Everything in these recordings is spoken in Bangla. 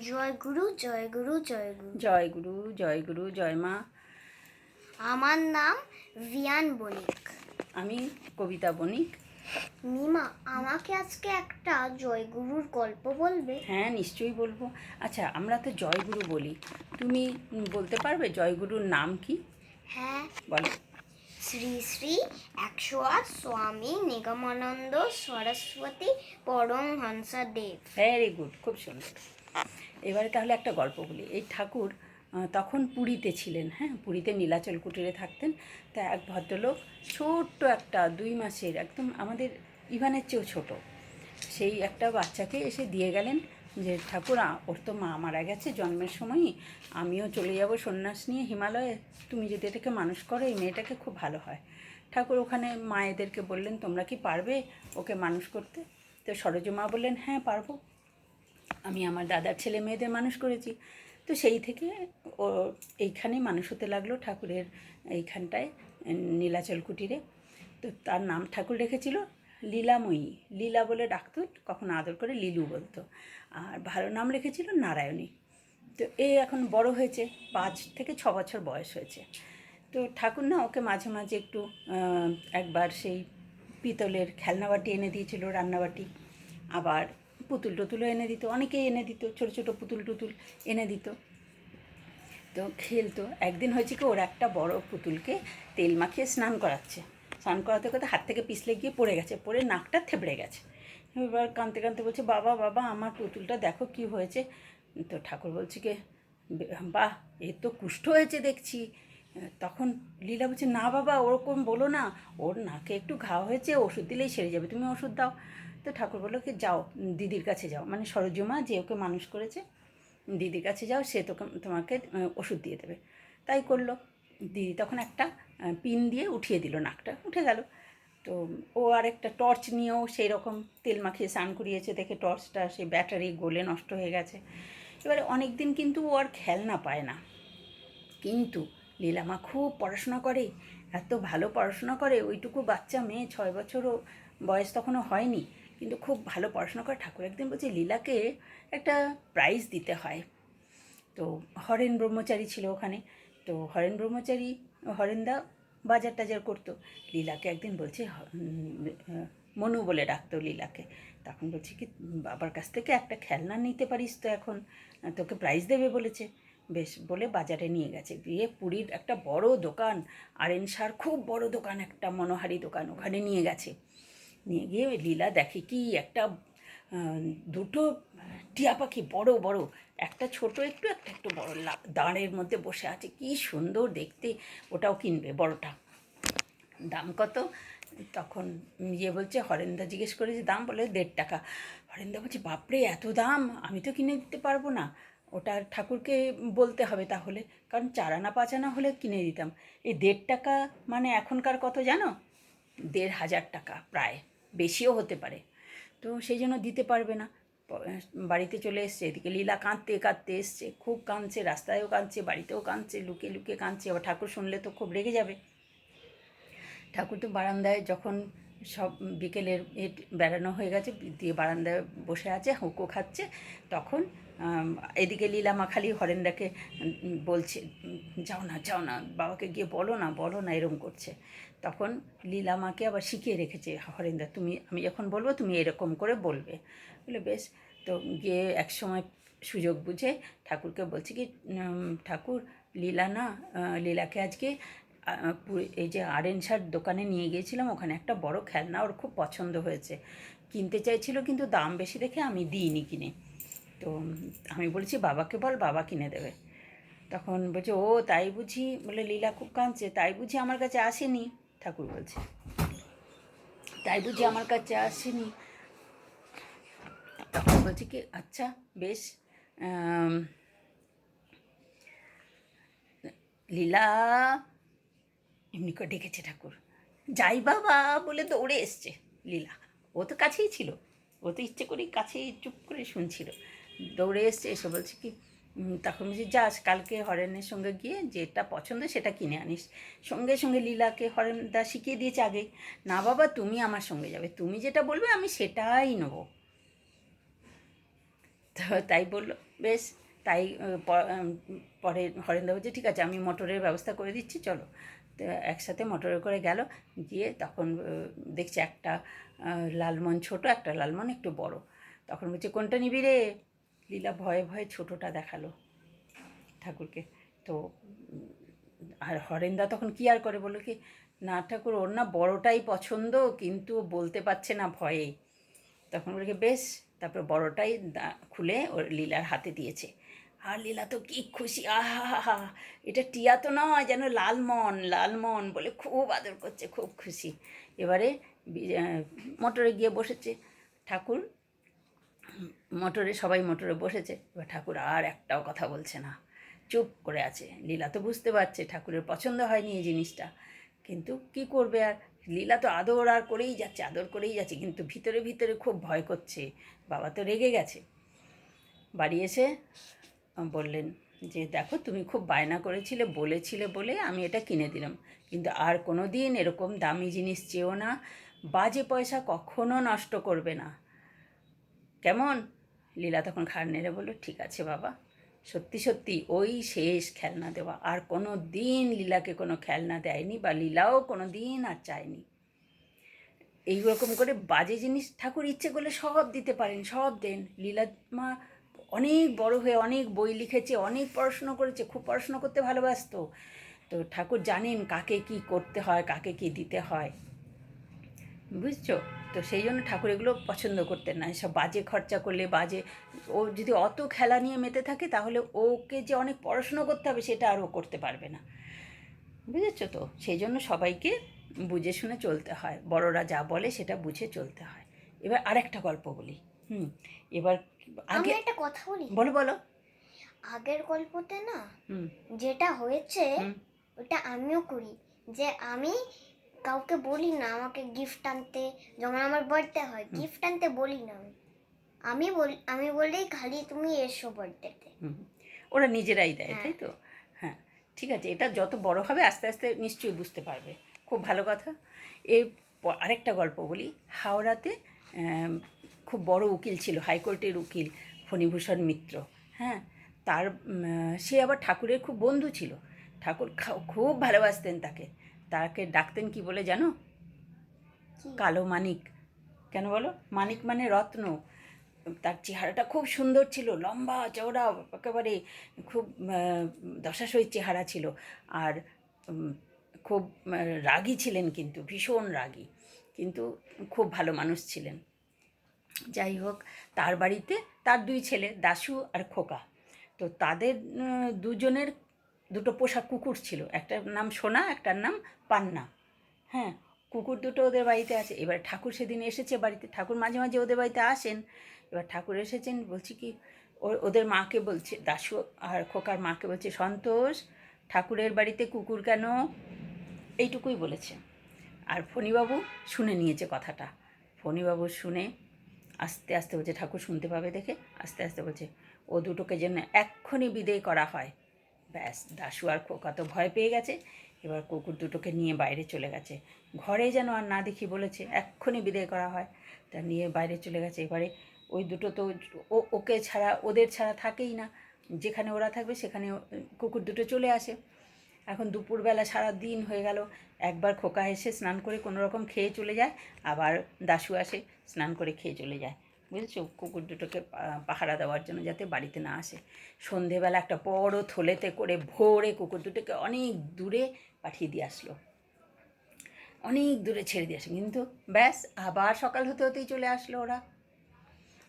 জয় গুরু জয় গুরু জয় গুরু। জয় গুরু জয় গুরু জয় মা। আমার নাম ভিয়ান বণিক। আমি কবিতা বণিক। মিমা, আমাকে আজকে একটা জয়গুরুর গল্প বলবে? হ্যাঁ, নিশ্চয়ই বলবো। আচ্ছা, আমরা তো জয়গুরু বলি, তুমি বলতে পারবে জয়গুরুর নাম কি? হ্যাঁ, বলো। শ্রী শ্রী 108 স্বামী নিগমানন্দ সরস্বতী পরমহংসদেব। ভেরি গুড, খুব সুন্দর। এবারে তাহলে একটা গল্প বলি। এই ঠাকুর তখন পুরীতে ছিলেন। হ্যাঁ, পুরীতে নীলাচল কুটিরে থাকতেন। তা এক ভদ্রলোক ছোট্ট একটা 2 মাসের, একদম আমাদের ইভানের চেয়েও ছোট, সেই একটা বাচ্চাকে এসে দিয়ে গেলেন যে ঠাকুর, ওর তো মা মারা গেছে জন্মের সময়ই, আমিও চলে যাব সন্ন্যাস নিয়ে হিমালয়ে, তুমি যদি এটাকে মানুষ করো, এই মেয়েটাকে খুব ভালো হয়। ঠাকুর ওখানে মায়েদেরকে বললেন, তোমরা কি পারবে ওকে মানুষ করতে? তো সরোজমা বললেন, হ্যাঁ পারবো, আমি আমার দাদার ছেলে মেয়েদের মানুষ করেছি। তো সেই থেকে ও এইখানেই মানুষ হতে লাগলো, ঠাকুরের এইখানটায়, নীলাচল কুটিরে। তো তার নাম ঠাকুর রেখেছিল লীলাময়ী। লীলা বলে ডাকতো, কখনো আদর করে লিলু বলতো। আর ভালো নাম রেখেছিল নারায়ণী। তো এ এখন বড় হয়েছে, 5 থেকে 6 বছর বয়স হয়েছে। তো ঠাকুর না ওকে মাঝে মাঝে একটু একবার সেই পিতলের খেলনাবাটি এনে দিয়েছিল, রান্নাবাটি, আবার পুতুল টুতুলও এনে দিত, অনেকেই এনে দিত, ছোটো ছোটো পুতুল টুতুল এনে দিত। তো খেলতো। একদিন হয়েছে কি, ওর একটা বড় পুতুলকে তেল মাখিয়ে স্নান করাচ্ছে, স্নান করাতে করাতে হাত থেকে পিছলে গিয়ে পড়ে গেছে, পড়ে নাকটা থেবড়ে গেছে। এবার কাঁদতে কাঁদতে বলছে, বাবা বাবা আমার পুতুলটা দেখো কি হয়েছে। তো ঠাকুর বলছে কি, বাহ এ তো কুষ্ঠ হয়েছে দেখছি। তখন লীলা বলছে, না বাবা ওরকম বলো না, ওর নাকে একটু ঘা হয়েছে, ওষুধ দিলেই সেরে যাবে, তুমি ওষুধ দাও। তো ঠাকুর বললো কি, যাও দিদির কাছে যাও, মানে সরোজমা যে ওকে মানুষ করেছে, দিদির কাছে যাও, সে তোমাকে ওষুধ দিয়ে দেবে। তাই করলো। দিদি তখন একটা পিন দিয়ে উঠিয়ে দিল, নাকটা উঠে গেল। তো ও আর একটা টর্চ নিয়েও সেই রকম তেল মাখিয়ে স্নান করিয়েছে, দেখে টর্চটা সেই ব্যাটারি গলে নষ্ট হয়ে গেছে। এবারে অনেক দিন কিন্তু ও আর খেলনা পায় না। কিন্তু লীলামা খুব পড়াশোনা করে, এত ভালো পড়াশোনা করে, ওইটুকু বাচ্চা মেয়ে, 6 বছরও বয়স তখনও হয়নি, কিন্তু খুব ভালো পড়াশোনা করে। ঠাকুর একদিন বলছে লীলাকে একটা প্রাইজ দিতে হয়। তো হরেন ব্রহ্মচারী ছিল ওখানে। তো হরেন ব্রহ্মচারী, হরেনদা বাজার টাজার করতো। লীলাকে একদিন বলছে, মনু বলে ডাকতো লীলাকে, তখন বলছে কি, বাবার কাছ থেকে একটা খেলনা নিতে পারিস তো এখন, তোকে প্রাইজ দেবে বলেছে। বেশ বলে বাজারে নিয়ে গেছে, গিয়ে পুরীর একটা বড় দোকান, আরএন শাহর খুব বড় দোকান, একটা মনোহারি দোকান, ওখানে নিয়ে গেছে। নিয়ে গিয়ে লীলা দেখে কি, একটা দুটো টিয়া পাখি বড় বড়, একটা ছোট একটু, একটা একটু বড়, দাঁড়ের মধ্যে বসে আছে, কি সুন্দর দেখতে। ওটাও কিনবে বড়টা। দাম কত? তখন বলছে, হরেন্দা জিজ্ঞেস করে যে দাম, বলে 1.5 টাকা। হরেন্দা বলছে, বাপরে এত দাম, আমি তো কিনে দিতে পারবো না। ওটা ঠাকুরকে বলতে হবে তাহলে, কারণ 4 আনা 5 আনা হলে কিনে দিতাম। এই 1.5 টাকা মানে এখনকার কত জানো? 1,500 টাকা, প্রায় বেশিও হতে পারে। তো সেই জন্য দিতে পারবে না। বাড়িতে চলে এসছে, এদিকে লীলা কাঁদতে কাঁদতে এসছে, খুব কাঁদছে, রাস্তায়ও কাঁদছে, বাড়িতেও কাঁদছে, লুকিয়ে লুকিয়ে কাঁদছে। আবার ঠাকুর শুনলে তো খুব রেগে যাবে। ঠাকুর তো বারান্দায়, যখন সব বিকেলের বেড়ানো হয়ে গেছে, দিয়ে বারান্দায় বসে আছে, হুঁকো খাচ্ছে, তখন এদিকে লীলামা খালি হরেন্দাকে বলছে, যাও না যাও না, বাবাকে গিয়ে বলো না বলো না, এরম করছে। তখন লীলামাকে আবার শিখিয়ে রেখেছে হরেন্দা, আমি যখন বলবো তুমি এরকম করে বলবে। বলে বেশ। তো গিয়ে এক সময় সুযোগ বুঝে ঠাকুরকে বলছে কি, ঠাকুর লীলা না, লীলাকে আজকে এই যে আরএন শাহর দোকানে নিয়ে গিয়েছিলাম, ওখানে একটা বড় খেলনা ওর খুব পছন্দ হয়েছে, কিনতে চাইছিল কিন্তু দাম বেশি দেখে আমি দিইনি কিনে। তো আমি বলেছি বাবাকে বল, বাবা কিনে দেবে। তখন বলছে, ও তাই বুঝি? বলে লীলা খুব কাঁদছে, তাই বুঝি আমার কাছে আসেনি? ঠাকুর বলছে, তাই বুঝি আমার কাছে আসেনি? তখন বলছে কি, আচ্ছা বেশ, লীলা, এমনি করে ডেকেছে ঠাকুর। যাই বাবা বলে দৌড়ে এসছে লীলা। ও তো কাছেই ছিল, ও তো ইচ্ছে করেই কাছেই চুপ করে শুনছিল। দৌড়ে এসছে, এসে বলছে কি, তখন বলছি, যাস কালকে হরেনের সঙ্গে গিয়ে যেটা পছন্দ সেটা কিনে আনিস। সঙ্গে সঙ্গে লীলাকে হরেনদা শিখিয়ে দিয়েছে আগেই, না বাবা তুমি আমার সঙ্গে যাবে, তুমি যেটা বলবে আমি সেটাই নেবো। তো তাই বললো বেশ, তাই পরে হরেন্দা বলছে ঠিক আছে আমি মোটরের ব্যবস্থা করে দিচ্ছি চলো। তো একসাথে মোটরে করে গেল, গিয়ে তখন দেখছে একটা লালমন ছোট, একটা লালমন একটু বড়। তখন বলছে কোনটা নিবি রে? লীলা ভয়ে ভয়ে ছোটোটা দেখালো ঠাকুরকে। তো আর হরেন্দা তখন কি আর করে, বললো কি না ঠাকুর ওর না বড়টাই পছন্দ, কিন্তু বলতে পারছে না ভয়ে। তখন বলে কি বেশ, তারপর বড়টাই খুলে ওর লীলার হাতে দিয়েছে। আর লীলা তো কি খুশি, আহা হা হা, এটা টিয়া তো নয়, যেন লালমন লালমন বলে খুব আদর করছে, খুব খুশি। এবারে মোটরে গিয়ে বসেছে ঠাকুর, মোটরে সবাই মোটরে বসেছে। এবার ঠাকুর আর একটাও কথা বলছে না, চুপ করে আছে। লীলা তো বুঝতে পারছে ঠাকুরের পছন্দ হয়নি এই জিনিসটা, কিন্তু কি করবে আর, লীলা তো আদর আর করেই যাচ্ছে, আদর করেই যাচ্ছে, কিন্তু ভিতরে ভিতরে খুব ভয় করছে। বাবা তো রেগে গেছে। বাড়ি এসে বললেন যে দেখো তুমি খুব বায়না করেছিলে, বলেছিলে বলে আমি এটা কিনে দিলাম, কিন্তু আর কোনো দিন এরকম দামি জিনিস চেয়েও না, বাজে পয়সা কখনো নষ্ট করবে না, কেমন? লীলা তখন ঘাড় নেড়ে বলল ঠিক আছে বাবা। সত্যি সত্যি ওই শেষ খেলনা দেওয়া, আর কোনো দিন লীলাকে কোনো খেলনা দেয়নি, বা লীলাও কোনো দিন আর চায়নি। এইরকম করে বাজে জিনিস ঠাকুর ইচ্ছে করলে সব দিতে পারেন, সব দেন। লীলা মা অনেক বড় হয়ে অনেক বই লিখেছে, অনেক পড়াশুনো করেছে, খুব পড়াশুনো করতে ভালোবাসতো। তো ঠাকুর জানেন কাকে কি করতে হয়, কাকে কি দিতে হয়, বুঝছো? তো সেই জন্য ঠাকুর এগুলো পছন্দ করতেন না, এসব বাজে খরচা করলে, বাজে, ও যদি অত খেলা নিয়ে মেতে থাকে তাহলে ওকে যে অনেক পড়াশুনো করতে হবে সেটা আর ও করতে পারবে না, বুঝেছো? তো সেই জন্য সবাইকে বুঝে শুনে চলতে হয়, বড়রা যা বলে সেটা বুঝে চলতে হয়। এবার আরেকটা গল্প বলি। এবার আমি আগে একটা কথা বলি। বলো বলো। আগের গল্পতে না হুম যেটা হয়েছে হুম ওটা আমিও করি, যে আমি কাউকে বলি না আমাকে গিফট আনতে। যখন আমার বার্থডে হয় গিফট আনতে বলি না আমি বলি খালি তুমি এসো বার্থডেতে। হুম ওরা নিজেরাই দেয়, হ্যাঁ। তাই তো? হ্যাঁ, ঠিক আছে, এটা যত বড় হবে আস্তে আস্তে নিশ্চয়ই বুঝতে পারবে, খুব ভালো কথা। এর আরেকটা গল্প বলি। হাওড়াতে খুব বড় উকিল ছিল, হাইকোর্টের উকিল, ফণীভূষণ মিত্র। হ্যাঁ, তার সে আবার ঠাকুরের খুব বন্ধু ছিল, ঠাকুর খুব ভালোবাসতেন তাকে। তাকে ডাকতেন কি বলে জানো? কি? কালো মানিক। কেন বলো? মানিক মানে রত্ন। তার চেহারাটা খুব সুন্দর ছিল, লম্বা চওড়া একেবারে, খুব দশাশয়ী চেহারা ছিল। আর খুব রাগী ছিলেন, কিন্তু ভীষণ রাগী, কিন্তু খুব ভালো মানুষ ছিলেন। যাই হোক, তার বাড়িতে তার দুই ছেলে দাশু আর খোকা। তো তাদের দুজনের দুটো পোষা কুকুর ছিল, একটার নাম সোনা, একটার নাম পান্না। হ্যাঁ, কুকুর দুটো ওদের বাড়িতে আছে। এবার ঠাকুর সেদিন এসেছে বাড়িতে, ঠাকুর মাঝে মাঝে ওদের বাড়িতে আসেন। এবার ঠাকুর এসেছেন, বলছি কি, ওদের মাকে বলছে, দাশু আর খোকার মাকে বলছে সন্তোষ, ঠাকুরের বাড়িতে কুকুর কেন? এইটুকুই বলেছে। আর ফণীবাবু শুনে নিয়েছে কথাটা। ফণীবাবু শুনে আস্তে আস্তে বলছে, ঠাকুর শুনতে পাবে দেখে আস্তে আস্তে বলছে ও দুটোকে যেন এক্ষুনি বিদেয় করা হয়। ব্যাস, দাশু আর খোকা তো ভয় পেয়ে গেছে। এবার কুকুর দুটোকে নিয়ে বাইরে চলে গেছে, ঘরে যেন আর না দেখি বলেছে, এক্ষুনি বিদেয় করা হয়। তা নিয়ে বাইরে চলে গেছে। এবারে ওই দুটো তো ওকে ছাড়া, ওদের ছাড়া থাকেই না, যেখানে ওরা থাকবে সেখানে কুকুর দুটো চলে আসে। এখন দুপুরবেলা সারা দিন হয়ে গেল, একবার খোকা এসে স্নান করে কোনো রকম খেয়ে চলে যায়, আবার দাশু আসে স্নান করে খেয়ে চলে যায়, বুঝেছো? কুকুর দুটোকে পাহারা দেওয়ার জন্য, যাতে বাড়িতে না আসে। সন্ধেবেলা একটা বড় থলেতে করে ভোরে কুকুর দুটোকে অনেক দূরে পাঠিয়ে দিয়ে আসলো, অনেক দূরে ছেড়ে দিয়ে আসে। কিন্তু ব্যাস, আবার সকাল হতে হতেই চলে আসলো ওরা,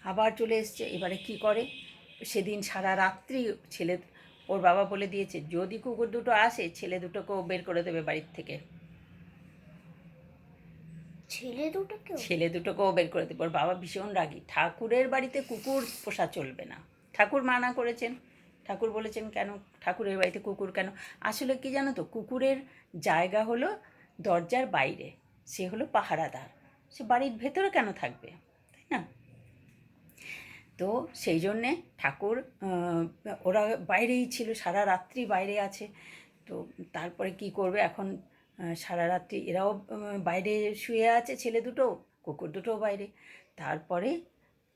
আবার চলে এসছে। এবারে কি করে, সেদিন সারা রাত্রি ছেলে, ওর বাবা বলে দিয়েছে যদি কুকুর দুটো আসে ছেলে দুটোকেও বের করে দেবে বাড়ির থেকে, ছেলে দুটোকেও বের করে দেবে। ওর বাবা ভীষণ রাগী, ঠাকুরের বাড়িতে কুকুর পোষা চলবে না, ঠাকুর মানা করেছেন। ঠাকুর বলেছেন কেন ঠাকুরের বাড়িতে কুকুর কেন? আসলে কি জানো তো, কুকুরের জায়গা হলো দরজার বাইরে, সে হলো পাহারাদার, সে বাড়ির ভেতরে কেন থাকবে, তাই না? তো সেই জন্যে ঠাকুর, ওরা বাইরেই ছিল, সারা রাত্রি বাইরে আছে। তো তারপরে কি করবে এখন, সারা রাত্রি এরাও বাইরে শুয়ে আছে, ছেলে দুটো, কুকুর দুটোও বাইরে। তারপরে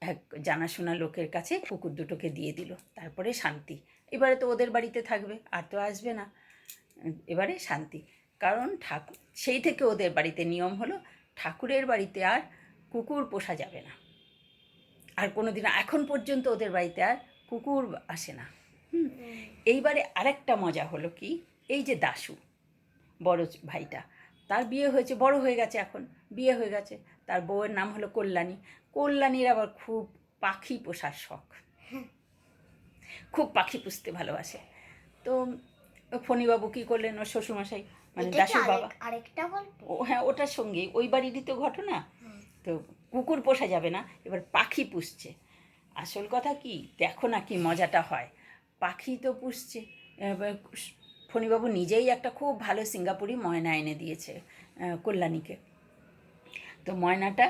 এক জানাশোনা লোকের কাছে কুকুর দুটোকে দিয়ে দিল, তারপরে শান্তি। এবারে তো ওদের বাড়িতে থাকবে, আর তো আসবে না। এবারে শান্তি, কারণ ঠাকুর সেই থেকে ওদের বাড়িতে নিয়ম হলো ঠাকুরের বাড়িতে আর কুকুর পোষা যাবে না। আর কোনো দিন এখন পর্যন্ত ওদের বাড়িতে আর কুকুর আসে না। এইবারে আরেকটা মজা হলো কি, এই যে দাশু বড় ভাইটা, তার বিয়ে হয়েছে, বড় হয়ে গেছে, এখন বিয়ে হয়ে গেছে। তার বউয়ের নাম হলো কল্যাণী। কল্যাণীর আবার খুব পাখি পোষার শখ, খুব পাখি পুষতে ভালোবাসে। তো ফণীবাবু কী করলেন, ওর শ্বশুরমশাই মানে এটা কি দাশুর বাবা, আরেকটা গল্প? ও হ্যাঁ ওটার সঙ্গে ওই বাড়িরই তো ঘটনা। তো কুকুর পোষা যাবে না, এবার পাখি পুষছে। আসল কথা কি, দেখো না কি মজাটা হয়। পাখি তো পুষছে, এবার ফণীবাবু নিজেই একটা খুব ভালো সিঙ্গাপুরি ময়না এনে দিয়েছে কল্যাণীকে। তো ময়নাটা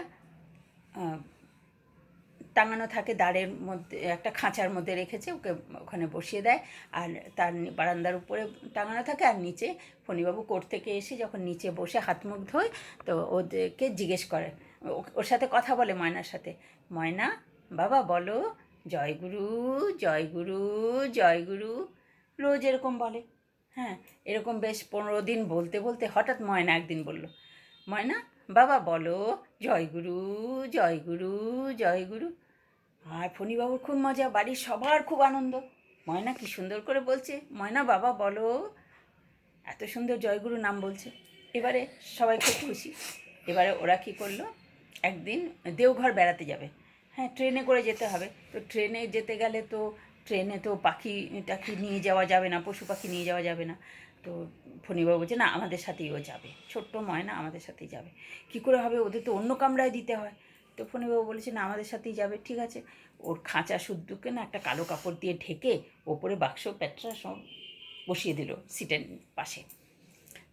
টাঙানো থাকে দাঁড়ের মধ্যে, একটা খাঁচার মধ্যে রেখেছে, ওকে ওখানে বসিয়ে দেয়। আর তার বারান্দার উপরে টাঙানো থাকে, আর নিচে ফণীবাবু কোর্ট থেকে এসে যখন নিচে বসে হাত মুখ ধোয়, তো ওদেরকে জিজ্ঞেস করে, ওর সাথে কথা বলে ময়নার সাথে, ময়না বাবা বলো জয়গুরু জয়গুরু জয়গুরু, রোজ এরকম বলে। হ্যাঁ, এরকম বেশ 15 দিন বলতে বলতে হঠাৎ ময়না একদিন বলল, ময়না বাবা বলো জয়গুরু জয়গুরু জয়গুরু। আর ফণীবাবুর খুব মজা, বাড়ির সবার খুব আনন্দ, ময়না কি সুন্দর করে বলছে, ময়না বাবা বলো, এত সুন্দর জয়গুরু নাম বলছে। এবারে সবাই খুব খুশি। এবারে ওরা কী করলো, একদিন দেওঘর বেড়াতে যাবে। হ্যাঁ, ট্রেনে করে যেতে হবে। তো ট্রেনে যেতে গেলে তো ট্রেনে তো পাখি টাখি নিয়ে যাওয়া যাবে না, পশু পাখি নিয়ে যাওয়া যাবে না। তো ফণীবাবু বলছে না আমাদের সাথেই ও যাবে, ছোট্ট ময়না আমাদের সাথেই যাবে। কী করে হবে, ওদের তো অন্য কামরায় দিতে হয়। তো ফণীবাবু বলেছে না আমাদের সাথেই যাবে, ঠিক আছে। ওর খাঁচা শুদ্ধকে না একটা কালো কাপড় দিয়ে ঢেকে ওপরে বাক্স প্যাটরা সব বসিয়ে দিল সিটের পাশে,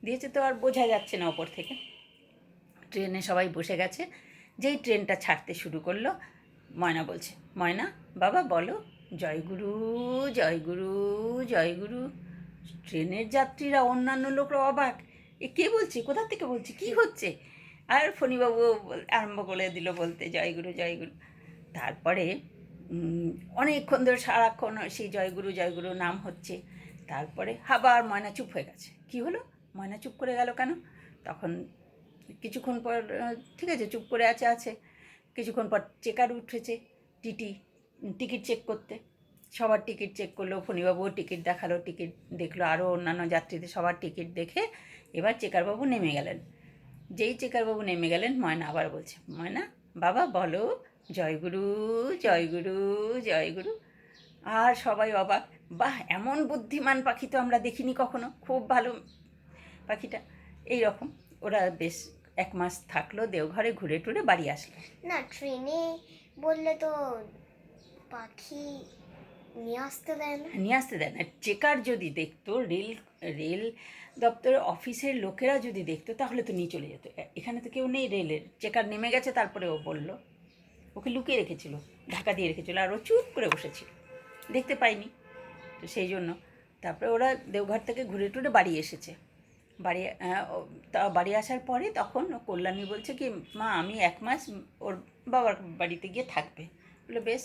দিয়েছে তো আর বোঝা যাচ্ছে না ওপর থেকে। ট্রেনে সবাই বসে গেছে, যেই ট্রেনটা ছাড়তে শুরু করলো, ময়না বলছে, ময়না বাবা বলো জয়গুরু জয়গুরু জয়গুরু। ট্রেনের যাত্রীরা অন্যান্য লোকরা অবাক, এ কে বলছে, কোথা থেকে বলছে, কী হচ্ছে। আর ফণীবাবু আরম্ভ করে দিল বলতে জয়গুরু জয়গুরু। তারপরে অনেকক্ষণ ধরে সারাক্ষণ সেই জয়গুরু জয়গুরু নাম হচ্ছে। তারপরে আবার ময়না চুপ হয়ে গেছে। কী হলো, ময়না চুপ করে গেল কেন? তখন কিছুক্ষণ পর ঠিক আছে চুপ করে আছে। কিছুক্ষণ পর চেকার উঠেছে, টিকিট চেক করতে। সবার টিকিট চেক করলো, ফণীবাবুও টিকিট দেখালো, টিকিট দেখলো, আরও অন্যান্য যাত্রীদের সবার টিকিট দেখে এবার চেকারবাবু নেমে গেলেন। যেই চেকারবাবু নেমে গেলেন, ময়না আবার বলছে, ময়না বাবা বলো জয়গুরু জয়গুরু জয়গুরু। আর সবাই অবাক, বাহ এমন বুদ্ধিমান পাখি তো আমরা দেখিনি কখনো, খুব ভালো পাখিটা। এই রকম ওরা বেশ 1 মাস থাকলো দেওঘরে, ঘুরে টুরে বাড়ি আসলো। না, ট্রেনে বললে তো পাখি নিয়ে আসতে দেয় না। নিয়ে আসতে দেয় না, চেকার যদি দেখতো, রেল দপ্তরের অফিসের লোকেরা যদি দেখতো তাহলে তো নিয়ে চলে যেত। এখানে তো কেউ নেই, রেলের চেকার নেমে গেছে, তারপরে ও বলল, ওকে লুকিয়ে রেখেছিল, ঢাকা দিয়ে রেখেছিল, আর ও চুপ করে বসেছিল, দেখতে পাইনি। তো সেই জন্য তারপরে ওরা দেওঘর থেকে ঘুরে টুরে বাড়ি এসেছে। বাড়ি আসার পরে তখন কল্যাণী বলছে কি, মা আমি 1 মাস ওর বাবার বাড়িতে গিয়ে থাকবে। বলে বেশ।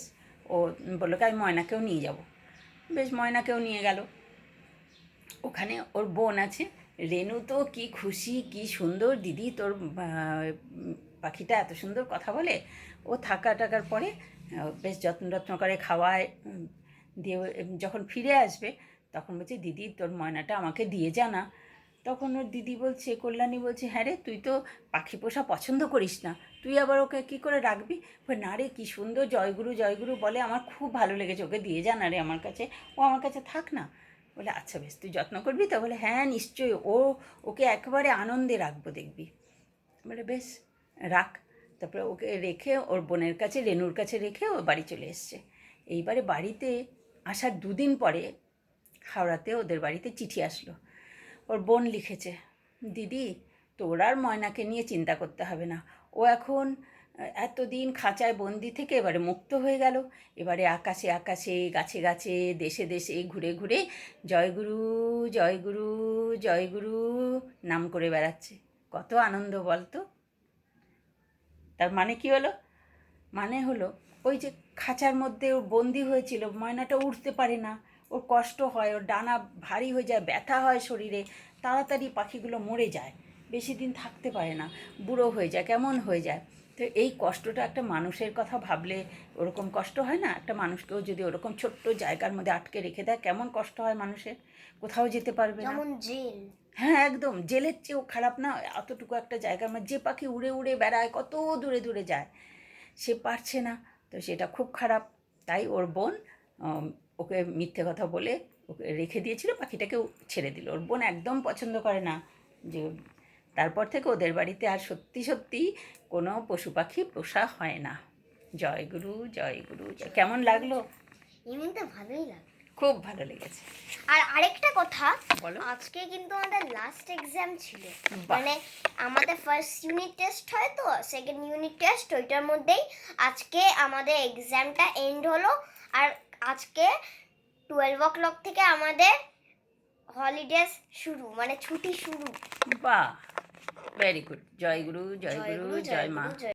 ও বললো কি আমি ময়নাকেও নিয়ে যাব। বেশ, ময়নাকেও নিয়ে গেল। ওখানে ওর বোন আছে রেনু, তো কি খুশি, কি সুন্দর দিদি তোর পাখিটা এত সুন্দর কথা বলে। ও টাকার পরে বেশ যত্ন করে খাওয়ায়, দিয়ে যখন ফিরে আসবে তখন বলছে, দিদি তোর ময়নাটা আমাকে দিয়ে যা না। তখন ওর দিদি বলছে, কল্যাণী বলছে, হ্যাঁ রে তুই তো পাখি পোষা পছন্দ করিস না, তুই আবার ওকে কী করে রাখবি। না রে কী সুন্দর জয়গুরু জয়গুরু বলে, আমার খুব ভালো লেগেছে, ওকে দিয়ে যা না রে আমার কাছে, ও আমার কাছে থাক না। বলে আচ্ছা বেশ, তুই যত্ন করবি তো? বলে হ্যাঁ নিশ্চয়ই, ওকে একেবারে আনন্দে রাখবো দেখবি। বলে বেশ, রাখ। তারপরে ওকে রেখে ওর বোনের কাছে, রেনুর কাছে রেখে ও বাড়ি চলে এসছে। এইবারে বাড়িতে আসার 2 দিন পরে হাওড়াতে ওদের বাড়িতে চিঠি আসলো। ওর বোন লিখেছে, দিদি তোর আর ময়নাকে নিয়ে চিন্তা করতে হবে না, ও এখন এতদিন খাঁচায় বন্দি থেকে এবারে মুক্ত হয়ে গেল। এবারে আকাশে আকাশে, গাছে গাছে, দেশে দেশে ঘুরে ঘুরে জয়গুরু জয়গুরু জয়গুরু নাম করে বেড়াচ্ছে। কত আনন্দ বলতো। তার মানে কি হলো? মানে হলো ওই যে খাঁচার মধ্যে ও বন্দি হয়েছিল, ময়নাটা উঠতে পারে না, ওর কষ্ট হয়, ওর ডানা ভারী হয়ে যায়, ব্যথা হয় শরীরে, তাড়াতাড়ি পাখিগুলো মরে যায়, বেশি দিন থাকতে পারে না, বুড়ো হয়ে যায়, কেমন হয়ে যায়। তো এই কষ্টটা একটা মানুষের কথা ভাবলে ওরকম কষ্ট হয় না? একটা মানুষকেও যদি ওরকম ছোট্ট জায়গার মধ্যে আটকে রেখে দেয়, কেমন কষ্ট হয় মানুষের, কোথাও যেতে পারবে না। যেমন জেল। হ্যাঁ, একদম জেলের চেয়েও খারাপ না? অতটুকু একটা জায়গার মধ্যে যে পাখি উড়ে উড়ে বেড়ায়, কত দূরে দূরে যায়, সে পারছে না, তো সেটা খুব খারাপ। তাই ওর বোন ওকে মিথ্যে কথা বলে ওকে রেখে দিয়েছিল, পাখিটাকেও ছেড়ে দিল। ওর বোন একদম পছন্দ করে না যে, তারপর থেকে ওদের বাড়িতে আর সত্যি সত্যি কোনো পশু পাখি পোষা হয় না। জয় গুরু, জয় গুরু। কেমন লাগলো? এমনিতে ভালোই লাগে। খুব ভালো লেগেছে। আর আরেকটা কথা, বলো। আজকে কিন্তু আমাদের লাস্ট এক্সাম ছিল। বাহ। মানে আমাদের ফার্স্ট ইউনিট টেস্ট হয় তো, সেকেন্ড ইউনিট টেস্ট ওইটার মধ্যেই আজকে আমাদের এক্সামটা এন্ড হলো। আর আজকে 12 o'clock থেকে আমাদের হলিডেজ শুরু, মানে ছুটি শুরু। বাহ, ভেরি গুড। জয় গুরু, জয় জয় গুরু, গুরু, জয় মা। জয়